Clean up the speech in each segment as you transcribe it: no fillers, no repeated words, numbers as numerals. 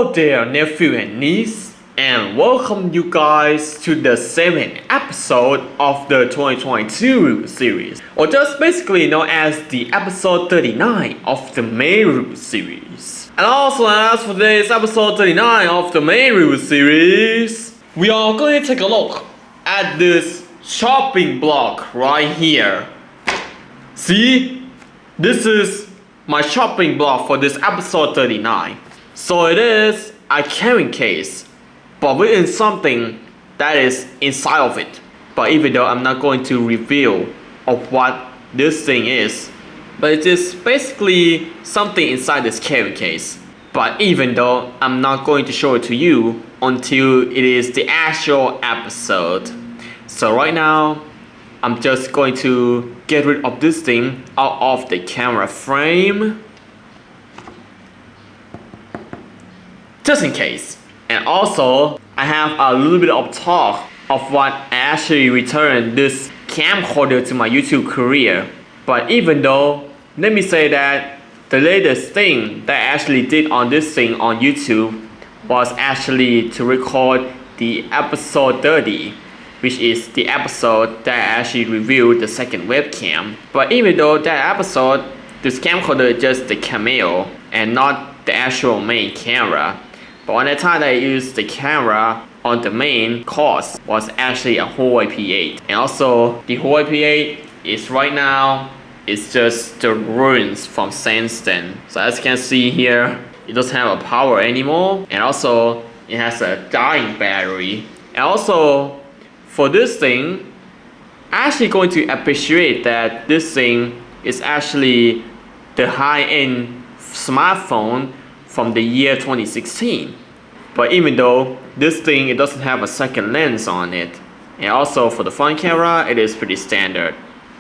Hello there, nephew and niece, and welcome you guys to the 7th episode of the 2022 series, or just basically known as the episode 39 of the main review series. And also, as for today's episode 39 of the main review series, we are going to take a look at this chopping block right here. See, this is my chopping block for this episode 39. So it is a carrying case, but within something that is inside of it. But even though I'm not going to reveal of what this thing is, but it is basically something inside this carrying case. But even though I'm not going to show it to you until it is the actual episode. So right now, I'm just going to get rid of this thing out of the camera frame, just in case. And also, I have a little bit of talk of what I actually returned this camcorder to my YouTube career. But even though, let me say that the latest thing that I actually did on this thing on YouTube was actually to record the episode 30, which is the episode that I actually reviewed the second webcam. But even though that episode, this camcorder is just the cameo and not the actual main camera. But on the time that I used the camera on the main course was actually a whole EP8. And also the whole EP8 is right now, it's just the ruins from Sandstone. So as you can see here, it doesn't have a power anymore. And also it has a dying battery. And also for this thing, I'm actually going to appreciate that this thing is actually the high-end smartphone from the year 2016. But even though this thing, it doesn't have a second lens on it. And also for the front camera, it is pretty standard.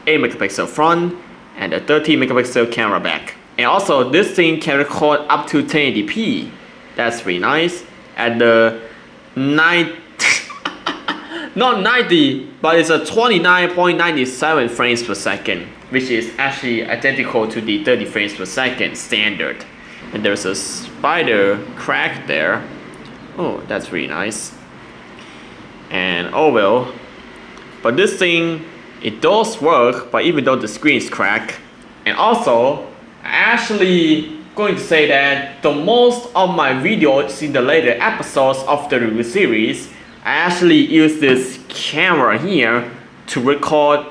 8 megapixel front and a 13 megapixel camera back. And also this thing can record up to 1080p. That's pretty nice. At the not 90, but it's a 29.97 frames per second, which is actually identical to the 30 frames per second standard. And there's a spider crack there. Oh, that's really nice. And oh well. But this thing, it does work, but even though the screen is cracked. And also, I'm actually going to say that the most of my videos in the later episodes of the review series, I actually use this camera here to record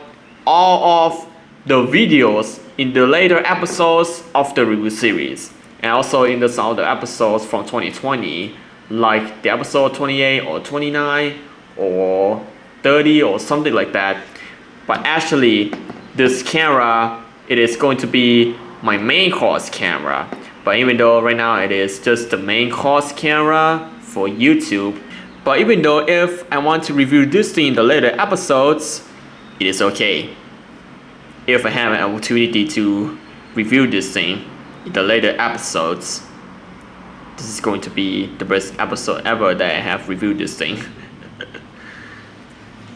all of the videos in the later episodes of the review series. And also in some of the episodes from 2020, like the episode 28 or 29 or 30 or something like that. But actually, this camera, it is going to be my main course camera. But even though right now it is just the main course camera for YouTube. But even though if I want to review this thing in the later episodes, it is okay. If I have an opportunity to review this thing in the later episodes, this is going to be the best episode ever that I have reviewed this thing.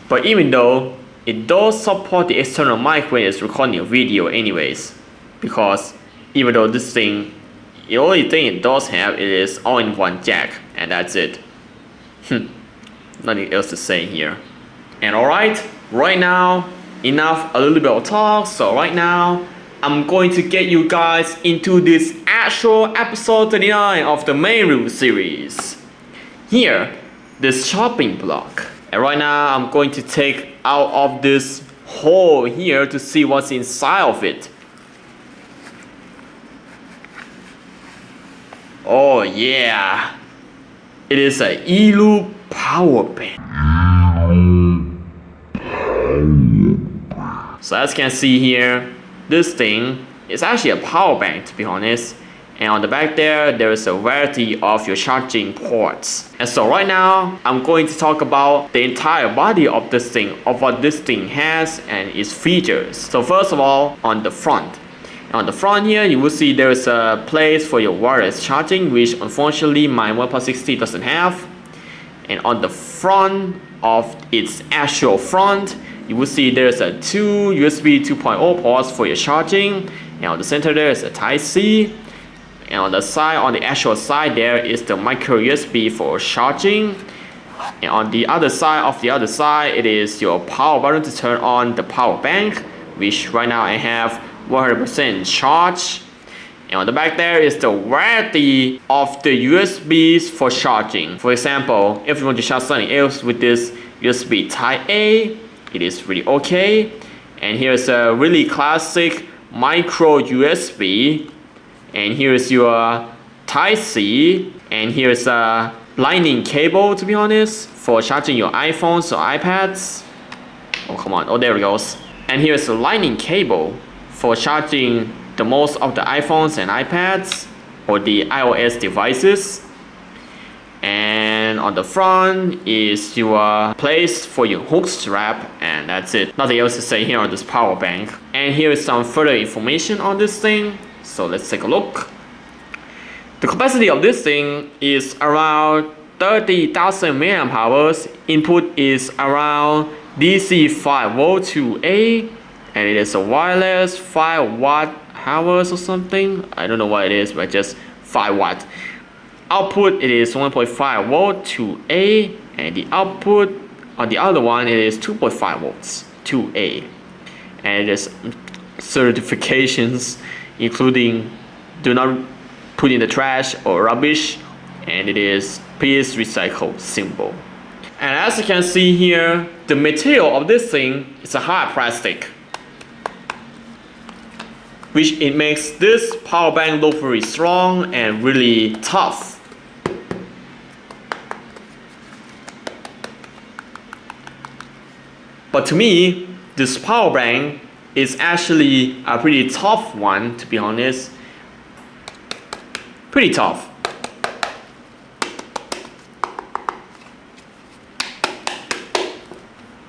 But even though it does support the external mic when it's recording a video anyways, because even though this thing, the only thing it does have is all-in-one jack, and that's it. Nothing else to say here. And alright, right now, enough a little bit of talk. So right now, I'm going to get you guys into this actual episode 39 of the main review series. Here, this chopping block. And right now, I'm going to take out of this hole here to see what's inside of it. Oh yeah, it is an Eloop Powerbank. So as you can see here, this thing is actually a power bank, to be honest. And on the back there is a variety of your charging ports. And so right now, I'm going to talk about the entire body of this thing, of what this thing has and its features. So first of all, on the front. On the front here, you will see there's a place for your wireless charging, which unfortunately my 1.6T doesn't have. And on the front of its actual front, you will see there's a 2 USB 2.0 ports for your charging. And on the center there is a Type-C. And on the actual side there is the micro USB for charging. And on the other side, it is your power button to turn on the power bank, which right now I have 100% charge. And on the back there is the variety of the USBs for charging. For example, if you want to charge something else with this USB Type A, it is really okay. And here's a really classic micro USB. And here's your Type C. And here's a lightning cable, to be honest, for charging your iPhones or iPads. Oh, come on. Oh, there it goes. And here's a lightning cable for charging the most of the iPhones and iPads or the iOS devices. And on the front is your place for your hook strap, and that's it. Nothing else to say here on this power bank. And here is some further information on this thing. So let's take a look. The capacity of this thing is around 30,000 milliamp hours. Input is around DC 5 volt to A, and it is a wireless 5 watt hours or something. I don't know what it is, but just 5 watt. Output it is 1.5 volt to A, and the output on the other one it is 2.5 volts to A. And it is certifications including do not put in the trash or rubbish, and it is please recycle symbol. And as you can see here, the material of this thing is a hard plastic, which it makes this power bank look very strong and really tough. But to me, this power bank is actually a pretty tough one, to be honest. Pretty tough.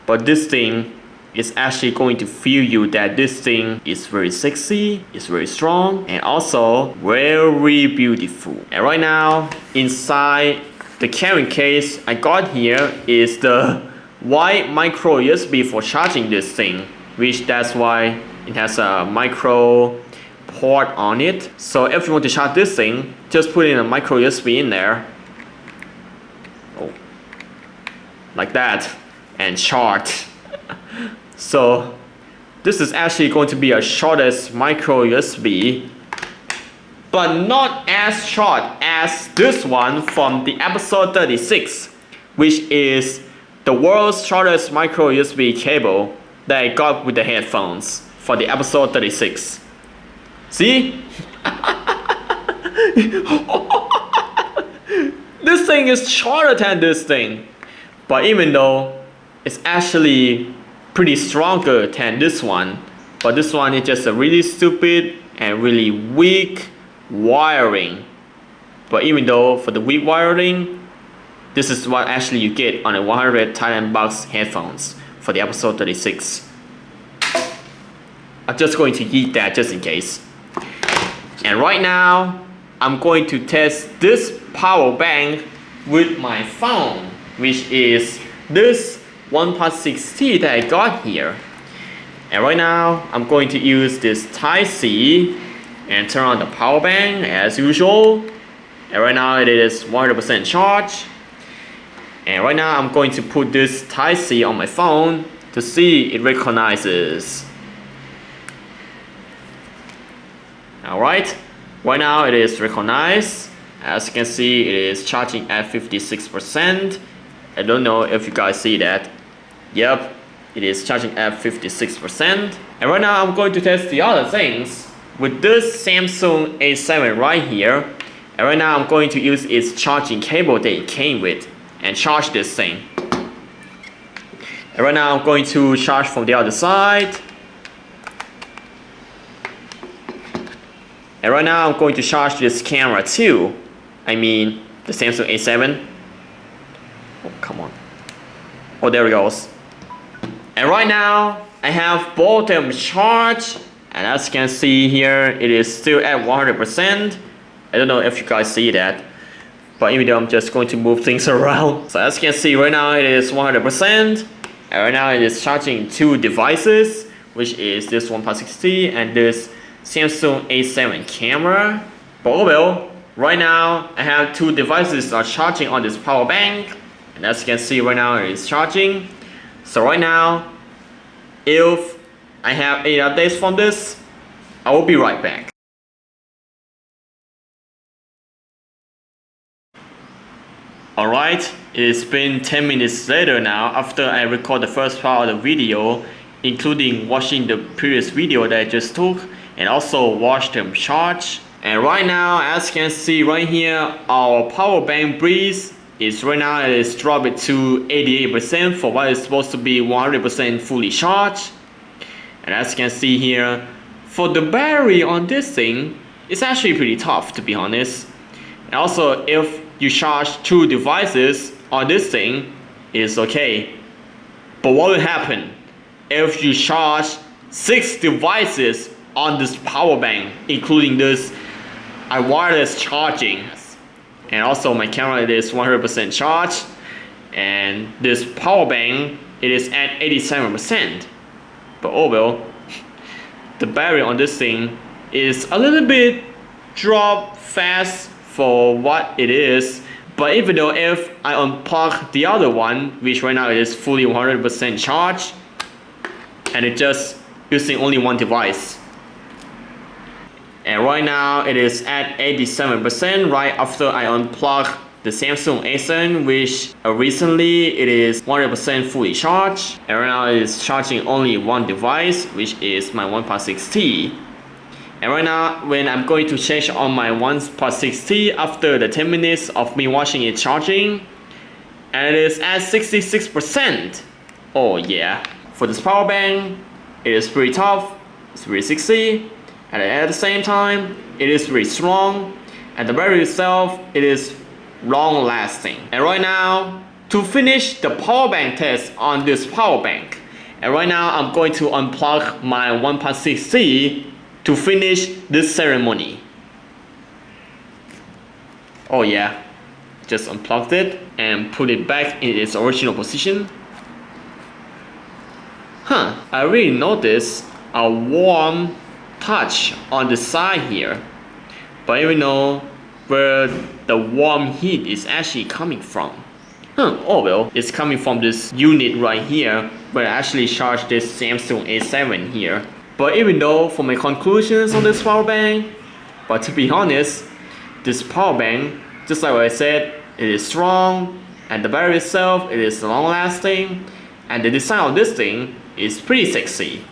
But this thing is actually going to feel you that this thing is very sexy, it's very strong, and also very beautiful. And right now, inside the carrying case I got here is the white micro USB for charging this thing, which that's why it has a micro port on it. So if you want to charge this thing, just put in a micro USB in there. Oh, like that, and charge. So this is actually going to be a shortest micro USB, but not as short as this one from the episode 36, which is the world's shortest micro USB cable that I got with the headphones for the episode 36. See? This thing is shorter than this thing, but even though it's actually pretty stronger than this one, but this one is just a really stupid and really weak wiring. But even though for the weak wiring, this is what actually you get on a 100 Thailand bucks headphones for the episode 36. I'm just going to eat that just in case. And right now, I'm going to test this power bank with my phone, which is this OnePlus 6T that I got here. And right now, I'm going to use this Type C and turn on the power bank as usual. And right now, it is 100% charged. And right now, I'm going to put this Type C on my phone to see it recognizes. Alright, right now it is recognized. As you can see, it is charging at 56%. I don't know if you guys see that. Yep, it is charging at 56%. And right now I'm going to test the other things with this Samsung A7 right here. And right now I'm going to use its charging cable that it came with and charge this thing. And right now I'm going to charge from the other side. And right now I'm going to charge this camera too. I mean the Samsung A7. Oh, come on. Oh, there it goes. And right now I have both of them charged. And as you can see here, it is still at 100%. I don't know if you guys see that, but even though I'm just going to move things around. So as you can see right now it is 100%. And right now it is charging two devices, which is this OnePlus 6T and this Samsung A7 camera. But oh well, right now I have two devices are charging on this power bank, and as you can see right now it is charging. So right now, if I have any updates from this, I will be right back. Alright, it's been 10 minutes later now after I record the first part of the video, including watching the previous video that I just took and also watch them charge. And right now, as you can see right here, our power bank breeze is right now it is dropped to 88% for what is supposed to be 100% fully charged. And as you can see here, for the battery on this thing, it's actually pretty tough to be honest. And also, if you charge two devices on this thing, it's okay. But what will happen if you charge 6 devices on this power bank, including this wireless charging? And also my camera it is 100% charged, and this power bank it is at 87%. But oh well, the battery on this thing is a little bit drop fast for what it is. But even though if I unplug the other one, which right now it is fully 100% charged, and it just using only one device. And right now it is at 87% right after I unplug the Samsung A7, which recently it is 100% fully charged. And right now it is charging only one device, which is my 1.6T. And right now when I'm going to change on my 1.6T after the 10 minutes of me watching it charging, and it is at 66%. Oh yeah, for this power bank, it is pretty tough, it's pretty sexy. And at the same time, it is very strong, and the battery itself, it is long lasting. And right now, to finish the power bank test on this power bank, and right now I'm going to unplug my 1.6T to finish this ceremony. Oh yeah, just unplugged it and put it back in its original position. I really noticed a warm touch on the side here, but even know where the warm heat is actually coming from. Oh well, it's coming from this unit right here where I actually charged this Samsung A7 here. But even though for my conclusions on this power bank, but to be honest, this power bank, just like what I said, it is strong, and the battery itself, it is long lasting, and the design of this thing is pretty sexy.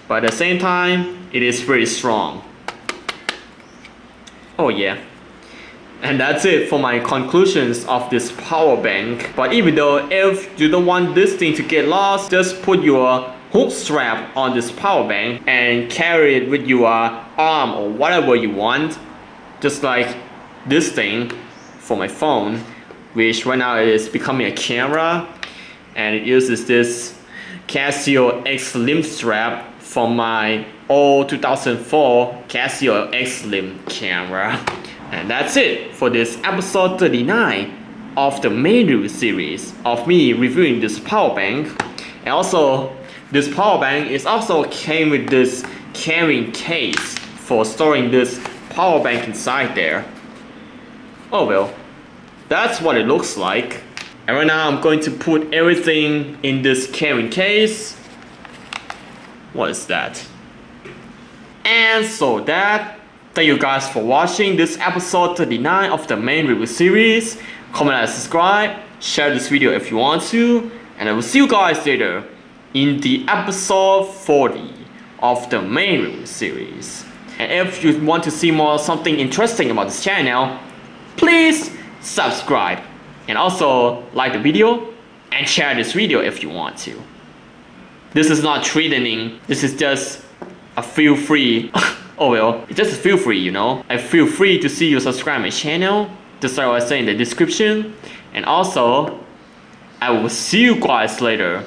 But at the same time, it is pretty strong. Oh yeah. And that's it for my conclusions of this power bank. But even though if you don't want this thing to get lost, just put your hook strap on this power bank and carry it with your arm or whatever you want. Just like this thing for my phone, which right now is becoming a camera, and it uses this Casio X Slim strap from my old 2004 Casio X Slim camera. And that's it for this episode 39 of the main review series of me reviewing this power bank. And also, this power bank is also came with this carrying case for storing this power bank inside there. Oh well, that's what it looks like. And right now I'm going to put everything in this carrying case. What is that? And so thank you guys for watching this episode 39 of the main review series. Comment and subscribe, share this video if you want to, and I will see you guys later in the episode 40 of the main review series. And if you want to see more something interesting about this channel, please subscribe and also like the video and share this video if you want to. This is not threatening, this is just a feel free. Oh well, it's just a feel free, you know. I feel free to see you subscribe my channel, just like what I say in the description. And also, I will see you guys later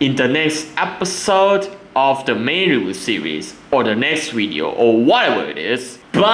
in the next episode of the main review series, or the next video, or whatever it is. Bye!